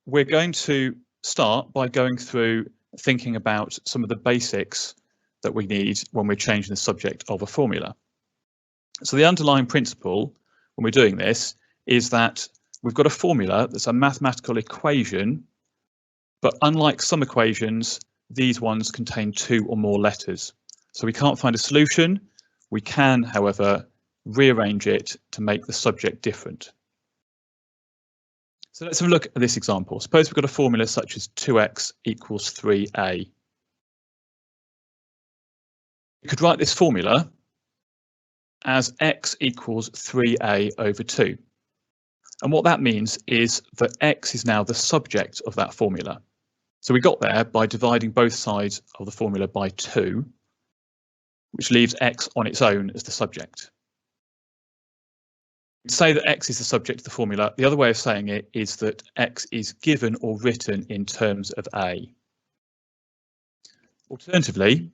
we're going to start by going through thinking about some of the basics that we need when we're changing the subject of a formula. So the underlying principle when we're doing this is that we've got a formula that's a mathematical equation, but unlike some equations, these ones contain 2 or more letters. So we can't find a solution. We can, however, rearrange it to make the subject different. So let's have a look at this example. Suppose we've got a formula such as 2x equals 3a. We could write this formula as x equals 3a over 2. And what that means is that x is now the subject of that formula. So we got there by dividing both sides of the formula by 2, which leaves x on its own as the subject. We'd say that x is the subject of the formula. The other way of saying it is that x is given or written in terms of a. Alternatively,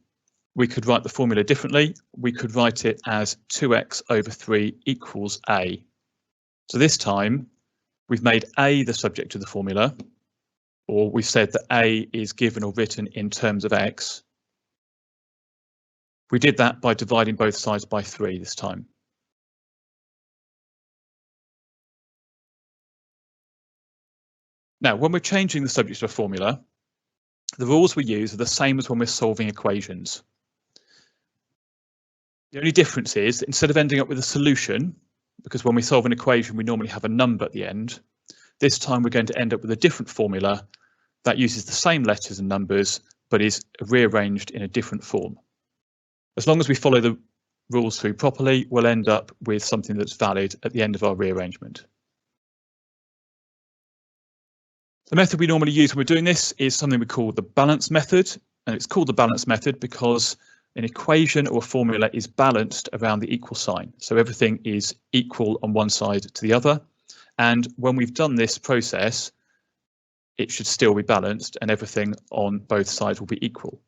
we could write the formula differently. We could write it as 2x over 3 equals a. So this time we've made a the subject of the formula, or we've said that a is given or written in terms of x. We did that by dividing both sides by 3 this time. Now, when we're changing the subject of a formula, the rules we use are the same as when we're solving equations. The only difference is that instead of ending up with a solution, because when we solve an equation we normally have a number at the end, this time we're going to end up with a different formula that uses the same letters and numbers but is rearranged in a different form. As long as we follow the rules through properly, we'll end up with something that's valid at the end of our rearrangement. The method we normally use when we're doing this is something we call the balance method, and it's called the balance method because an equation or a formula is balanced around the equal sign. So everything is equal on one side to the other. And when we've done this process, it should still be balanced and everything on both sides will be equal.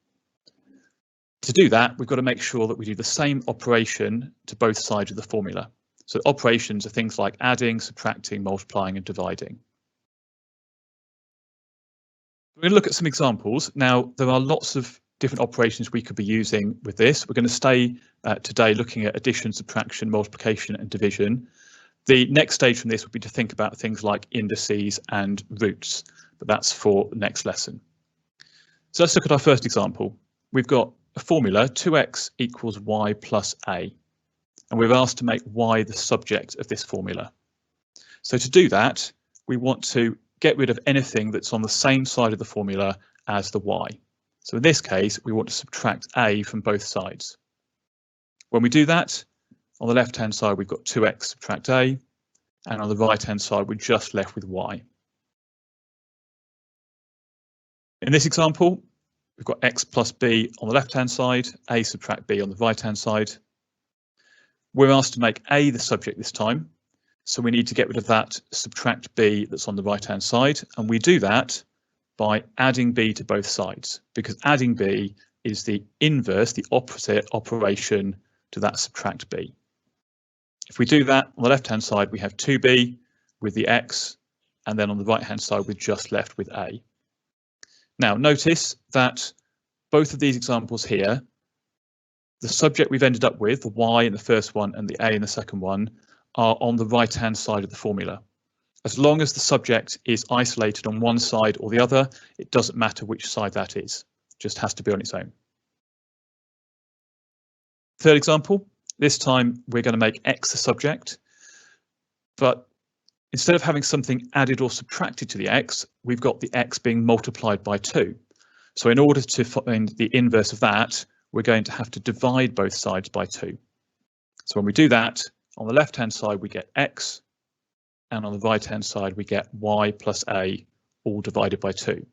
To do that, we've got to make sure that we do the same operation to both sides of the formula. So operations are things like adding, subtracting, multiplying and dividing. We're going to look at some examples. Now, there are lots of different operations we could be using with this. We're going to stay today looking at addition, subtraction, multiplication and division. The next stage from this would be to think about things like indices and roots, but that's for the next lesson. So let's look at our first example. We've got a formula 2x equals y plus a, and we're asked to make y the subject of this formula. So to do that, we want to get rid of anything that's on the same side of the formula as the y. So in this case, we want to subtract a from both sides. When we do that, on the left-hand side, we've got 2x subtract a, and on the right-hand side, we're just left with y. In this example, we've got x plus b on the left-hand side, a subtract b on the right-hand side. We're asked to make a the subject this time, so we need to get rid of that subtract b that's on the right-hand side, and we do that by adding b to both sides, because adding b is the inverse, the opposite operation to that subtract b. If we do that, on the left-hand side, we have 2b with the x, and then on the right-hand side, we're just left with a. Now, notice that both of these examples here, the subject we've ended up with, the y in the first one and the a in the second one, are on the right-hand side of the formula. As long as the subject is isolated on one side or the other, it doesn't matter which side that is, it just has to be on its own. Third example, this time we're going to make x the subject, but instead of having something added or subtracted to the x, we've got the x being multiplied by 2. So in order to find the inverse of that, we're going to have to divide both sides by 2. So when we do that, on the left-hand side, we get x, and on the right-hand side, we get y plus a, all divided by 2.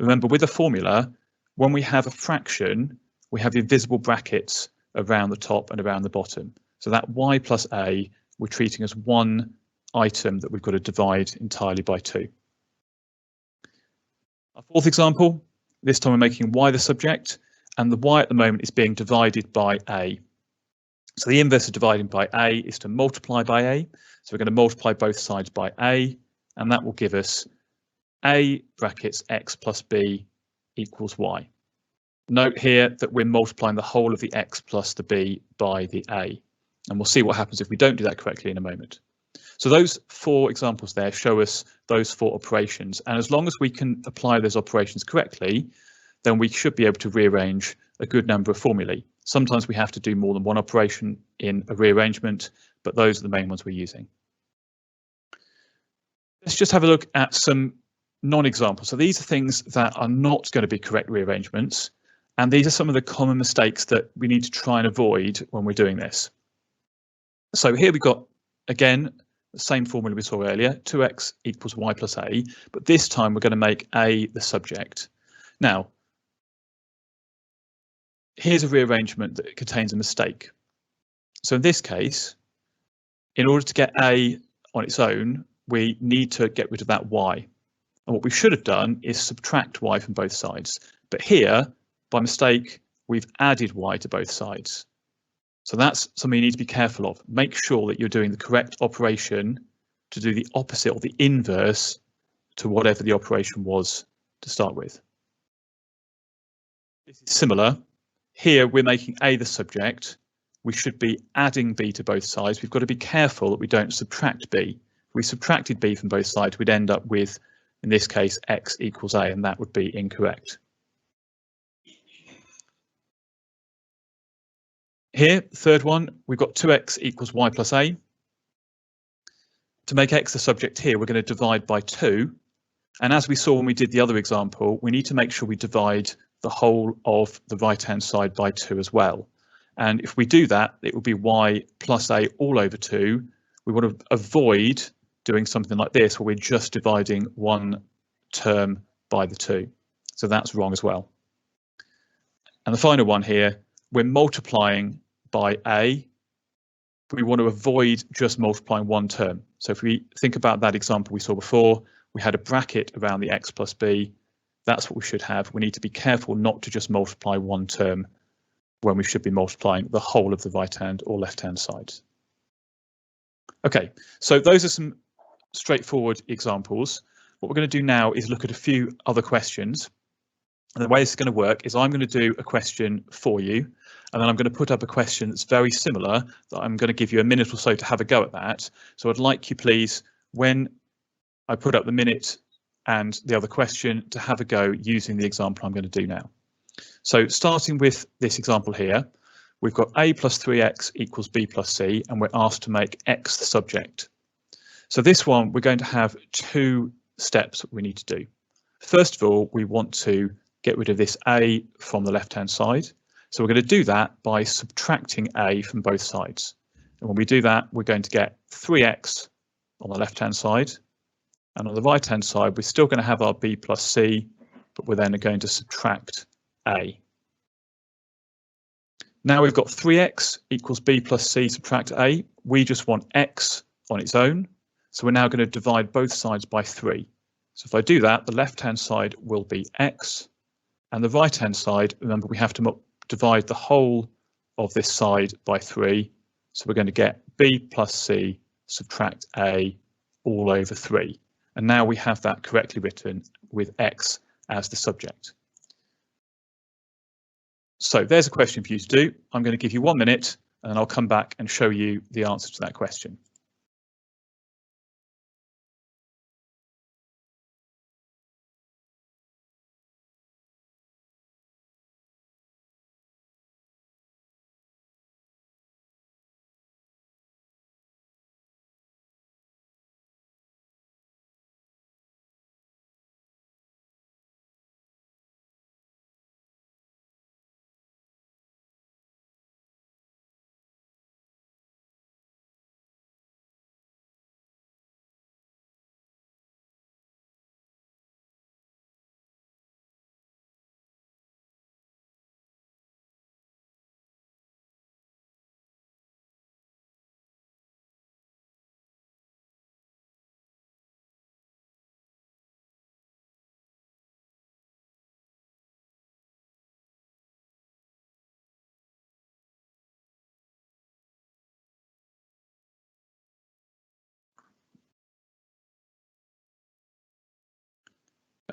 Remember, with a formula, when we have a fraction, we have invisible brackets around the top and around the bottom. So that y plus a, we're treating as one item that we've got to divide entirely by 2. Our fourth example, this time we're making y the subject, and the y at the moment is being divided by a. So the inverse of dividing by a is to multiply by a. So we're going to multiply both sides by a, and that will give us a brackets x plus b equals y. Note here that we're multiplying the whole of the x plus the b by the a, and we'll see what happens if we don't do that correctly in a moment. So those 4 examples there show us those 4 operations, and as long as we can apply those operations correctly, then we should be able to rearrange a good number of formulae. Sometimes we have to do more than one operation in a rearrangement, but those are the main ones we're using. Let's just have a look at some non-examples. So these are things that are not going to be correct rearrangements, and these are some of the common mistakes that we need to try and avoid when we're doing this. So here we've got, again, the same formula we saw earlier, 2x equals y plus a, but this time we're going to make a the subject. Now, here's a rearrangement that contains a mistake. So in this case, in order to get a on its own, we need to get rid of that y. And what we should have done is subtract y from both sides. But here, by mistake, we've added y to both sides. So that's something you need to be careful of. Make sure that you're doing the correct operation to do the opposite or the inverse to whatever the operation was to start with. This is similar. Here we're making a the subject. We should be adding b to both sides. We've got to be careful that we don't subtract b. If we subtracted b from both sides, we'd end up with, in this case, x equals a, and that would be incorrect. Here, third one, we've got 2x equals y plus a. To make x the subject here, we're going to divide by 2. And as we saw when we did the other example, we need to make sure we divide the whole of the right-hand side by 2 as well. And if we do that, it will be y plus a all over 2. We want to avoid doing something like this, where we're just dividing one term by the 2. So that's wrong as well. And the final one here, we're multiplying by a. We want to avoid just multiplying one term. So if we think about that example we saw before, we had a bracket around the x plus b. That's what we should have. We need to be careful not to just multiply one term when we should be multiplying the whole of the right-hand or left-hand sides. Okay, so those are some straightforward examples. What we're going to do now is look at a few other questions. And the way this is going to work is I'm going to do a question for you, and then I'm going to put up a question that's very similar that I'm going to give you a minute or so to have a go at that. So I'd like you, please, when I put up the minute and the other question, to have a go using the example I'm going to do now. So starting with this example here, we've got a plus 3x equals b plus c, and we're asked to make x the subject. So this one, we're going to have 2 steps we need to do. First of all, we want to get rid of this a from the left-hand side. So we're going to do that by subtracting a from both sides. And when we do that, we're going to get 3x on the left-hand side. And on the right-hand side, we're still going to have our b plus c, but we're then going to subtract a. Now we've got 3x equals b plus c subtract a. We just want x on its own. So we're now going to divide both sides by 3. So if I do that, the left-hand side will be x. And the right-hand side, remember, we have to divide the whole of this side by 3. So we're going to get b plus c subtract a all over 3. And now we have that correctly written with x as the subject. So there's a question for you to do. I'm going to give you 1 minute, and then I'll come back and show you the answer to that question.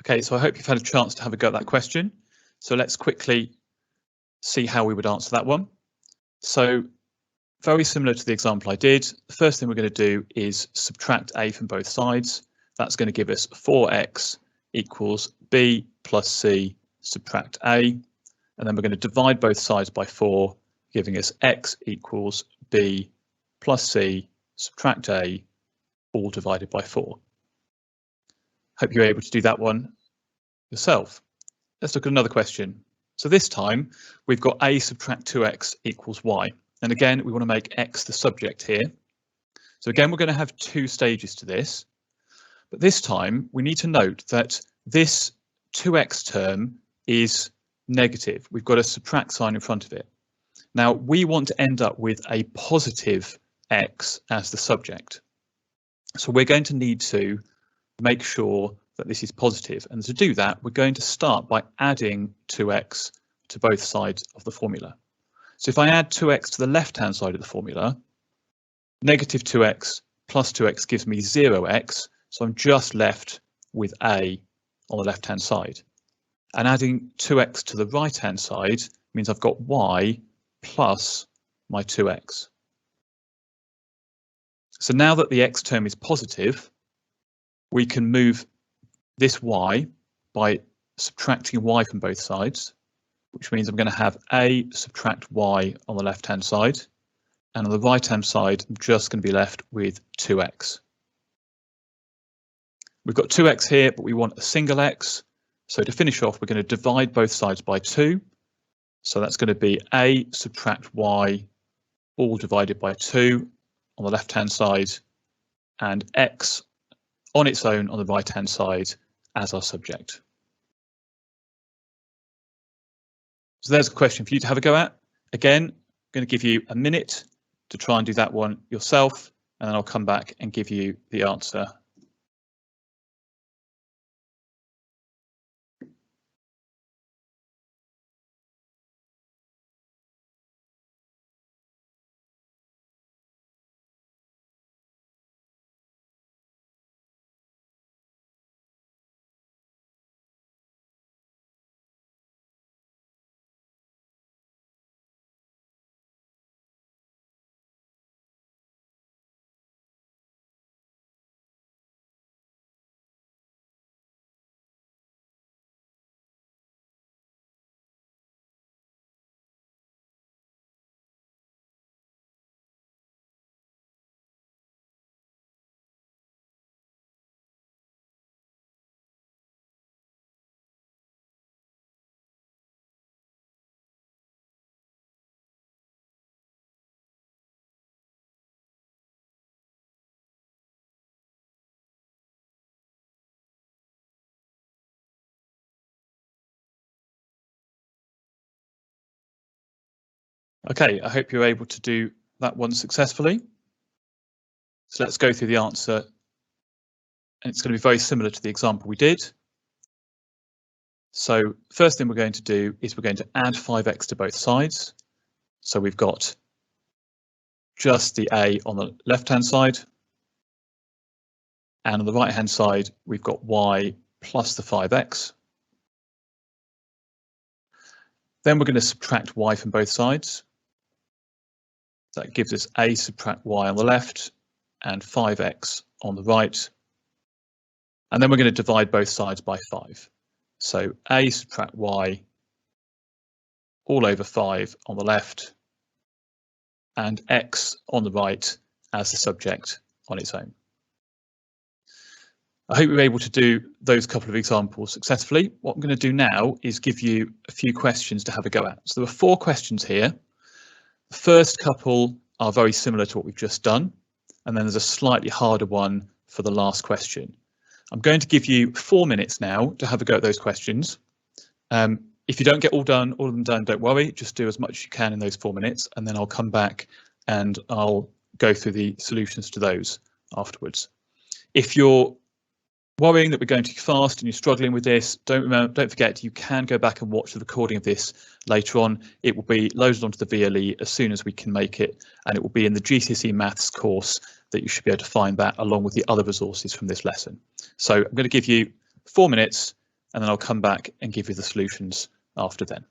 Okay, so I hope you've had a chance to have a go at that question. So let's quickly see how we would answer that one. So very similar to the example I did, the first thing we're going to do is subtract a from both sides. That's going to give us 4x equals b plus c subtract a. And then we're going to divide both sides by 4, giving us x equals b plus c subtract a, all divided by 4. Hope you're able to do that one yourself. Let's look at another question. So this time we've got a subtract 2x equals y. And again, we want to make x the subject here. So again, we're going to have 2 stages to this. But this time we need to note that this 2x term is negative. We've got a subtract sign in front of it. Now we want to end up with a positive x as the subject. So we're going to need to make sure that this is positive. And to do that, we're going to start by adding 2x to both sides of the formula. So if I add 2x to the left-hand side of the formula, negative 2x plus 2x gives me 0x. So I'm just left with a on the left-hand side. And adding 2x to the right-hand side means I've got y plus my 2x. So now that the x term is positive, we can move this y by subtracting y from both sides, which means I'm going to have a subtract y on the left-hand side, and on the right-hand side, I'm just going to be left with 2x. We've got 2x here, but we want a single x. So to finish off, we're going to divide both sides by 2. So that's going to be a subtract y, all divided by 2 on the left-hand side, and x on its own on the right-hand side as our subject. So there's a question for you to have a go at. Again, I'm going to give you a minute to try and do that one yourself, and then I'll come back and give you the answer. Okay, I hope you're able to do that one successfully. So let's go through the answer. And it's going to be very similar to the example we did. So first thing we're going to do is we're going to add 5x to both sides. So we've got just the a on the left-hand side. And on the right-hand side, we've got y plus the 5x. Then we're going to subtract y from both sides. That gives us a subtract y on the left and 5x on the right. And then we're going to divide both sides by 5. So a subtract y all over 5 on the left and x on the right as the subject on its own. I hope you're able to do those couple of examples successfully. What I'm going to do now is give you a few questions to have a go at. So there are 4 questions here. The first couple are very similar to what we've just done, and then there's a slightly harder one for the last question. I'm going to give you 4 minutes now to have a go at those questions. If you don't get all of them done, don't worry, just do as much as you can in those 4 minutes, and then I'll come back and I'll go through the solutions to those afterwards. If you're worrying that we're going too fast and you're struggling with this, don't forget you can go back and watch the recording of this later on. It will be loaded onto the VLE as soon as we can make it, and it will be in the GCSE Maths course that you should be able to find that along with the other resources from this lesson. So I'm going to give you 4 minutes and then I'll come back and give you the solutions after then.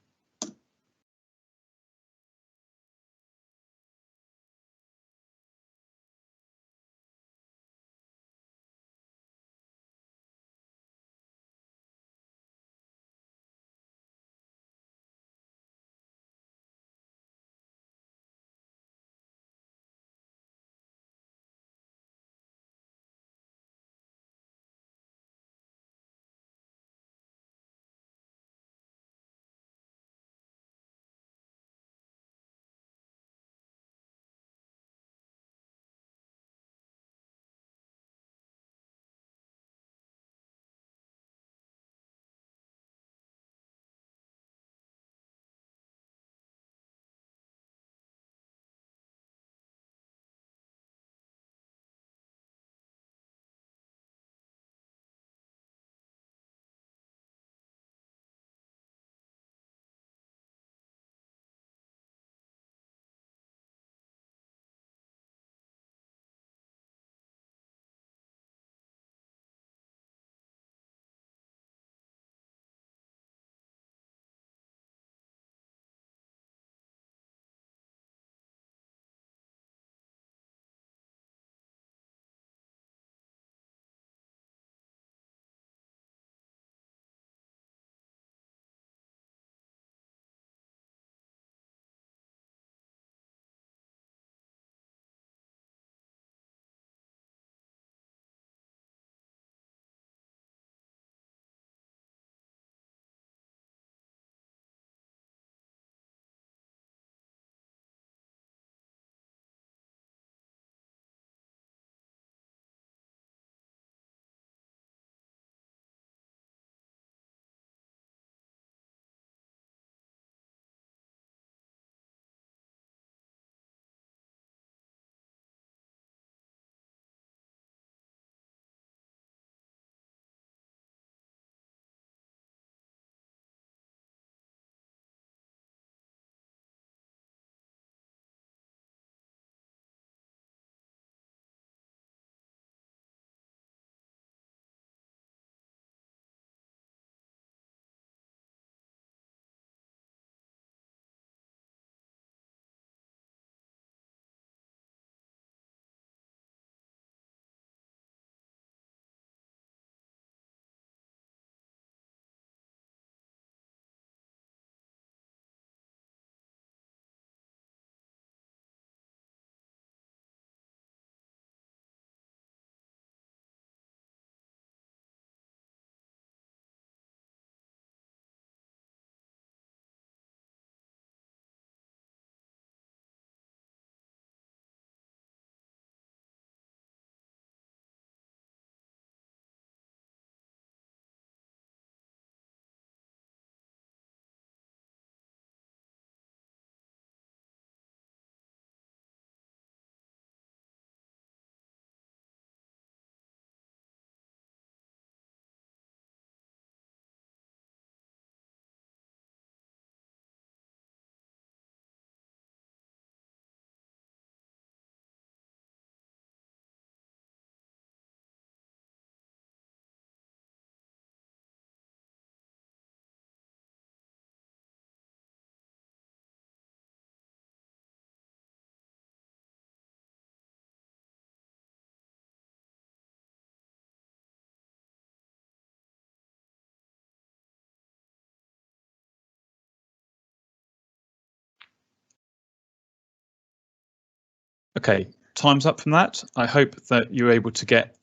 Okay, time's up from that. I hope that you're able to get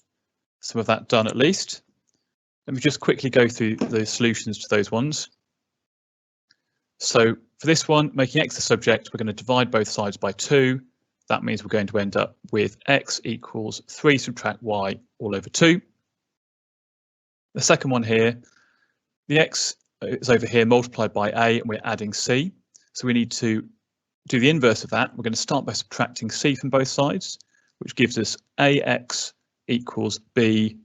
some of that done at least. Let me just quickly go through the solutions to those ones. So for this one, making x the subject, we're going to divide both sides by 2. That means we're going to end up with x equals 3 subtract y all over 2. The second one here, the x is over here multiplied by a, and we're adding c. So we need to do the inverse of that. We're going to start by subtracting c from both sides, which gives us ax equals b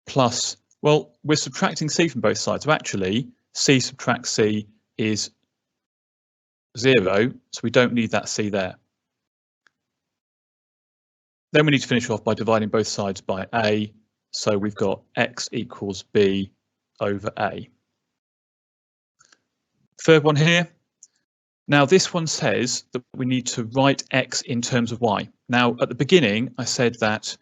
plus, well, we're subtracting c from both sides. So actually, c subtract c is 0, so we don't need that c there. Then we need to finish off by dividing both sides by a. So we've got x equals b over A. Third one here. Now this one says that we need to write x in terms of y. Now at the beginning I said that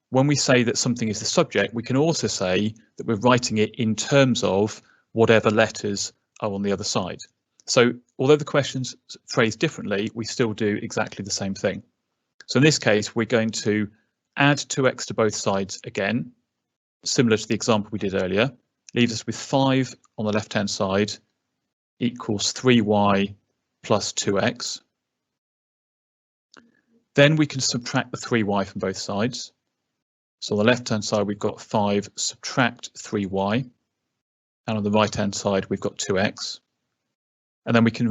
when we say that something is the subject, we can also say that we're writing it in terms of whatever letters are on the other side. So although the question's phrased differently, we still do exactly the same thing. So in this case, we're going to add 2x to both sides again, similar to the example we did earlier, leaves us with 5 on the left-hand side equals 3y plus 2x. Then we can subtract the 3y from both sides. So on the left-hand side, we've got 5 subtract 3y. And on the right-hand side, we've got 2x. And then we can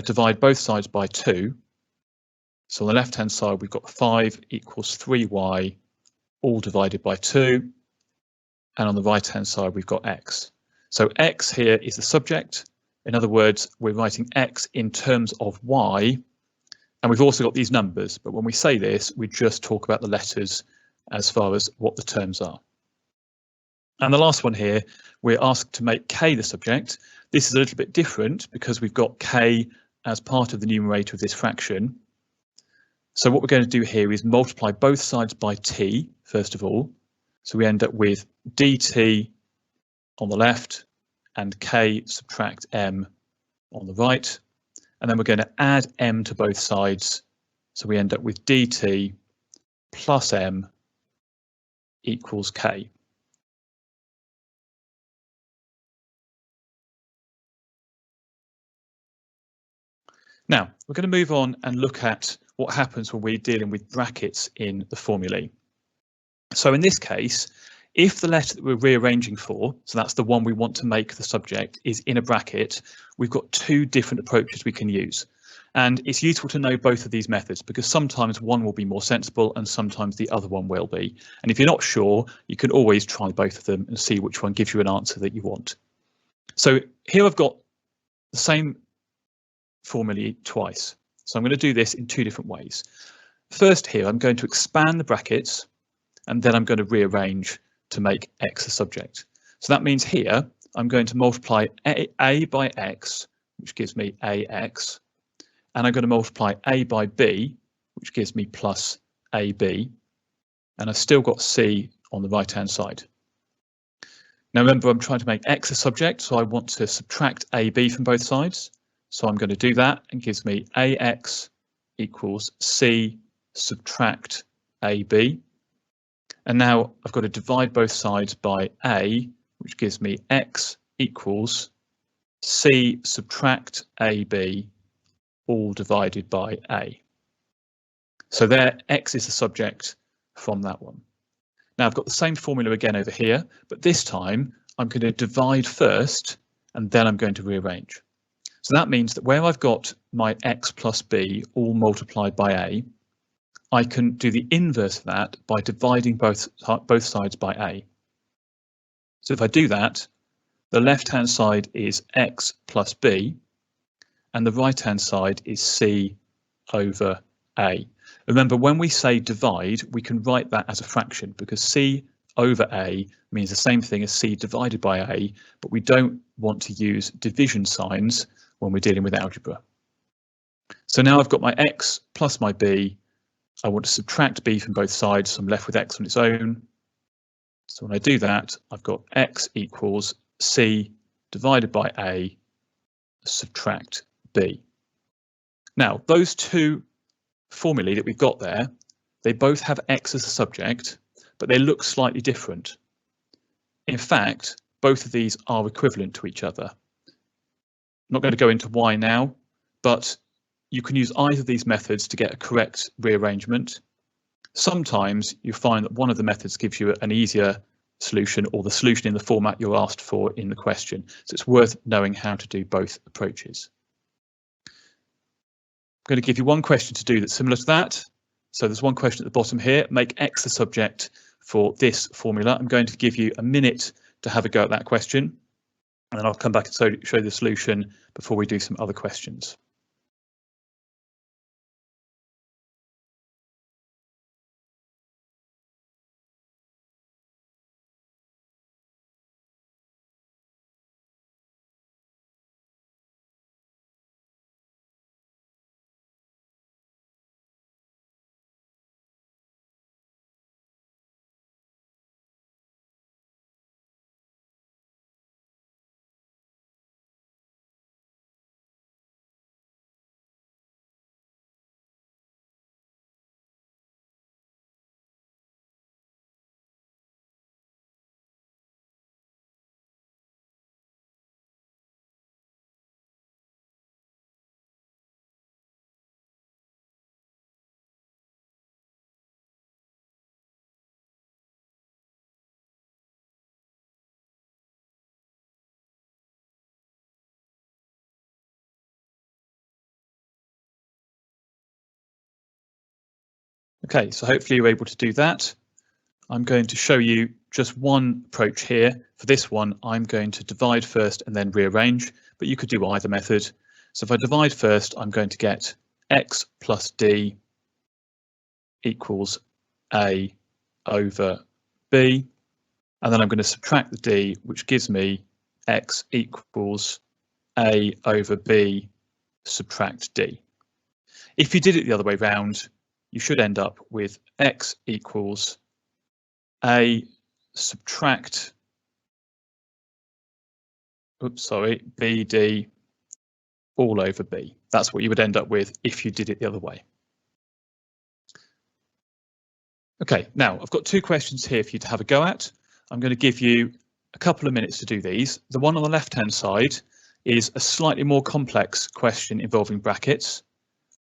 divide both sides by 2. So on the left-hand side, we've got 5 equals 3y, all divided by 2. And on the right-hand side, we've got x. So x here is the subject. In other words, we're writing x in terms of y. And we've also got these numbers. But when we say this, we just talk about the letters as far as what the terms are. And the last one here, we're asked to make k the subject. This is a little bit different because we've got k as part of the numerator of this fraction. So what we're going to do here is multiply both sides by t, first of all. So we end up with dt on the left and k subtract m on the right. And then we're going to add m to both sides. So we end up with dt plus m equals k. Now, we're going to move on and look at what happens when we're dealing with brackets in the formulae. So in this case, if the letter that we're rearranging for, so that's the one we want to make the subject, is in a bracket, we've got two different approaches we can use. And it's useful to know both of these methods because sometimes one will be more sensible and sometimes the other one will be. And if you're not sure, you can always try both of them and see which one gives you an answer that you want. So here I've got the same formulae twice. So I'm going to do this in two different ways. First here, I'm going to expand the brackets and then I'm going to rearrange to make x a subject. So that means here I'm going to multiply a by x, which gives me ax, and I'm going to multiply a by b, which gives me plus ab, and I've still got c on the right hand side. Now remember, I'm trying to make x a subject, so I want to subtract ab from both sides. So I'm going to do that and gives me ax equals c subtract ab. And now I've got to divide both sides by a, which gives me x equals c subtract ab, all divided by a. So there, x is the subject from that one. Now I've got the same formula again over here, but this time I'm going to divide first and then I'm going to rearrange. So that means that where I've got my x plus b all multiplied by a, I can do the inverse of that by dividing both sides by a. So if I do that, the left-hand side is x plus b, and the right-hand side is c over a. Remember, when we say divide, we can write that as a fraction because c over a means the same thing as c divided by a, but we don't want to use division signs when we're dealing with algebra. So now I've got my x plus my b. I want to subtract b from both sides, so I'm left with x on its own. So when I do that, I've got x equals c divided by a subtract b. Now, those two formulae that we've got there, they both have x as a subject, but they look slightly different. In fact, both of these are equivalent to each other. I'm not going to go into why now, but you can use either of these methods to get a correct rearrangement. Sometimes you find that one of the methods gives you an easier solution or the solution in the format you're asked for in the question. So it's worth knowing how to do both approaches. I'm going to give you one question to do that's similar to that. So there's one question at the bottom here, make x the subject for this formula. I'm going to give you a minute to have a go at that question, and then I'll come back and show you the solution before we do some other questions. Okay, so hopefully you're able to do that. I'm going to show you just one approach here. For this one, I'm going to divide first and then rearrange, but you could do either method. So if I divide first, I'm going to get x plus d equals a over b, and then I'm going to subtract the d, which gives me x equals a over b subtract d. If you did it the other way round, you should end up with x equals a subtract, bd all over b. That's what you would end up with if you did it the other way. Okay, now I've got two questions here for you to have a go at. I'm going to give you a couple of minutes to do these. The one on the left-hand side is a slightly more complex question involving brackets.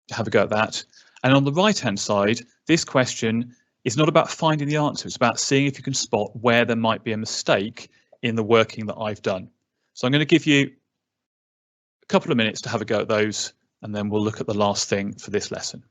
Have a go at that. And on the right-hand side, this question is not about finding the answer. It's about seeing if you can spot where there might be a mistake in the working that I've done. So I'm going to give you a couple of minutes to have a go at those, and then we'll look at the last thing for this lesson.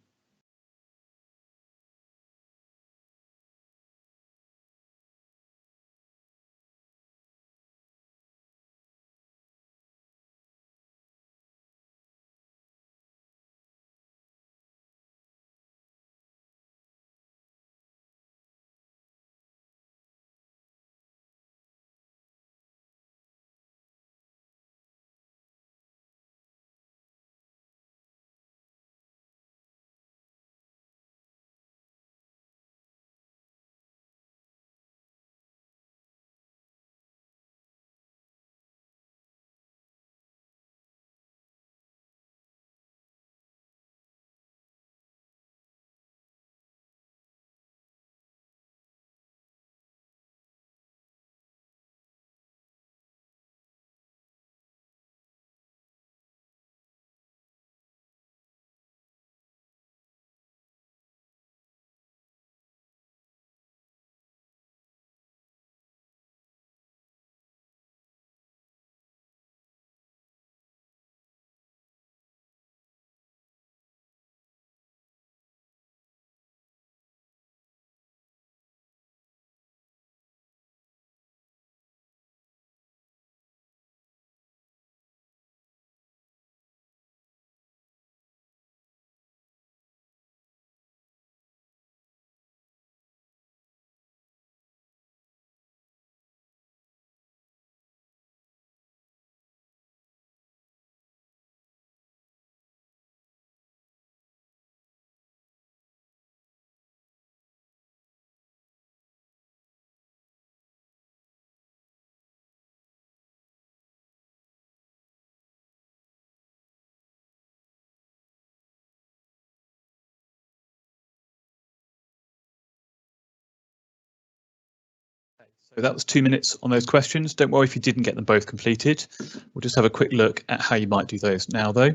So that was 2 minutes on those questions. Don't worry if you didn't get them both completed. We'll just have a quick look at how you might do those now though.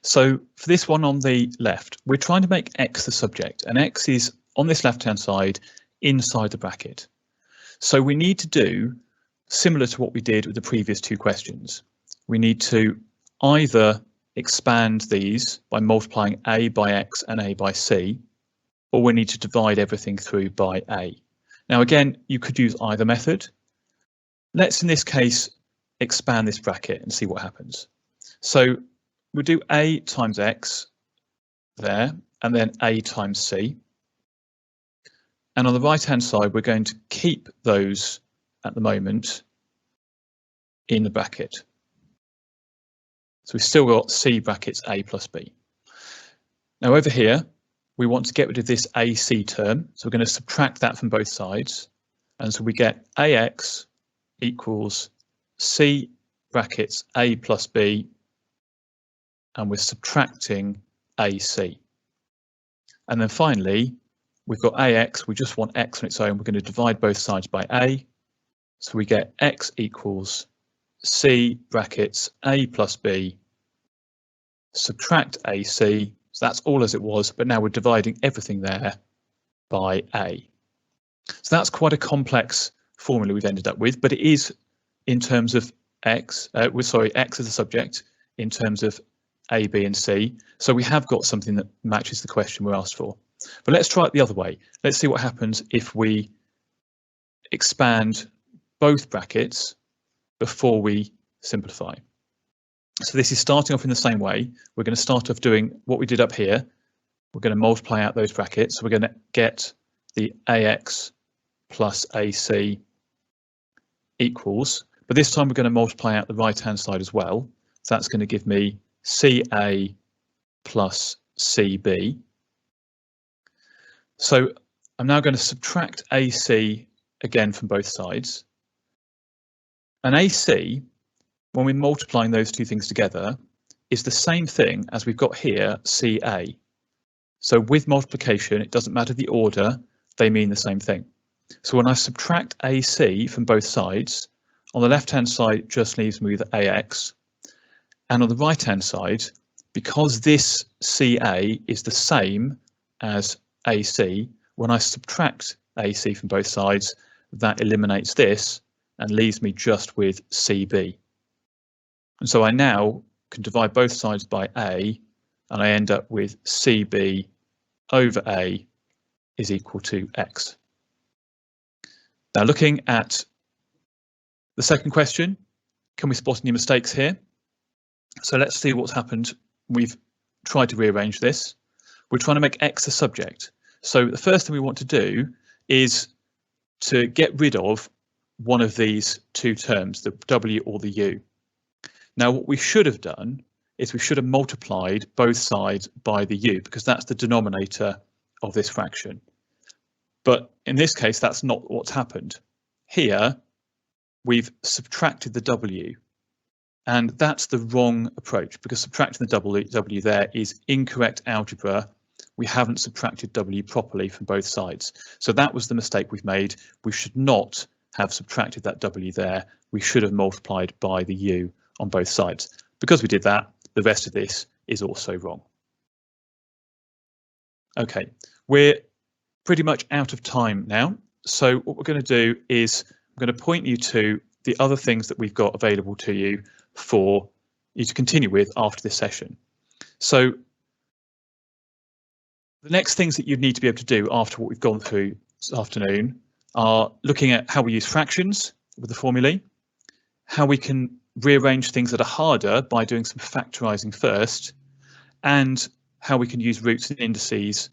So for this one on the left, we're trying to make x the subject, and x is on this left-hand side inside the bracket. So we need to do similar to what we did with the previous two questions. We need to either expand these by multiplying a by x and a by c, or we need to divide everything through by a. Now again, you could use either method. Let's in this case expand this bracket and see what happens. So we'll do a times x there, and then a times c. And on the right hand side, we're going to keep those at the moment in the bracket. So we've still got c brackets a plus b. Now over here, we want to get rid of this AC term, so we're going to subtract that from both sides, and so we get AX equals C brackets A plus B, and we're subtracting AC. And then finally, we've got AX, we just want X on its own, we're going to divide both sides by A, so we get X equals C brackets A plus B, subtract AC. So that's all as it was, but now we're dividing everything there by a. So that's quite a complex formula we've ended up with, but it is in terms of x, x as a subject, in terms of a, b and c. So we have got something that matches the question we're asked for. But let's try it the other way. Let's see what happens if we expand both brackets before we simplify. So this is starting off in the same way. We're going to start off doing what we did up here. We're going to multiply out those brackets. So we're going to get the AX plus AC equals, but this time we're going to multiply out the right hand side as well. So that's going to give me CA plus CB. So I'm now going to subtract AC again from both sides. And AC, when we're multiplying those two things together, is the same thing as we've got here, CA. So with multiplication, it doesn't matter the order, they mean the same thing. So when I subtract AC from both sides, on the left-hand side, it just leaves me with AX. And on the right-hand side, because this CA is the same as AC, when I subtract AC from both sides, that eliminates this and leaves me just with CB. And so I now can divide both sides by A, and I end up with CB over A is equal to X. Now looking at the second question, can we spot any mistakes here? So let's see what's happened. We've tried to rearrange this. We're trying to make X a subject. So the first thing we want to do is to get rid of one of these two terms, the W or the U. Now what we should have done is we should have multiplied both sides by the U, because that's the denominator of this fraction. But in this case, that's not what's happened. Here, we've subtracted the W, and that's the wrong approach, because subtracting the W there is incorrect algebra. We haven't subtracted W properly from both sides. So that was the mistake we've made. We should not have subtracted that W there. We should have multiplied by the U on both sides. Because we did that, the rest of this is also wrong. Okay, we're pretty much out of time now. So what we're going to do is I'm going to point you to the other things that we've got available to you for you to continue with after this session. So the next things that you need to be able to do after what we've gone through this afternoon are looking at how we use fractions with the formulae, how we can rearrange things that are harder by doing some factorising first, and how we can use roots and indices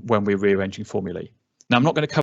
when we're rearranging formulae. Now, I'm not going to cover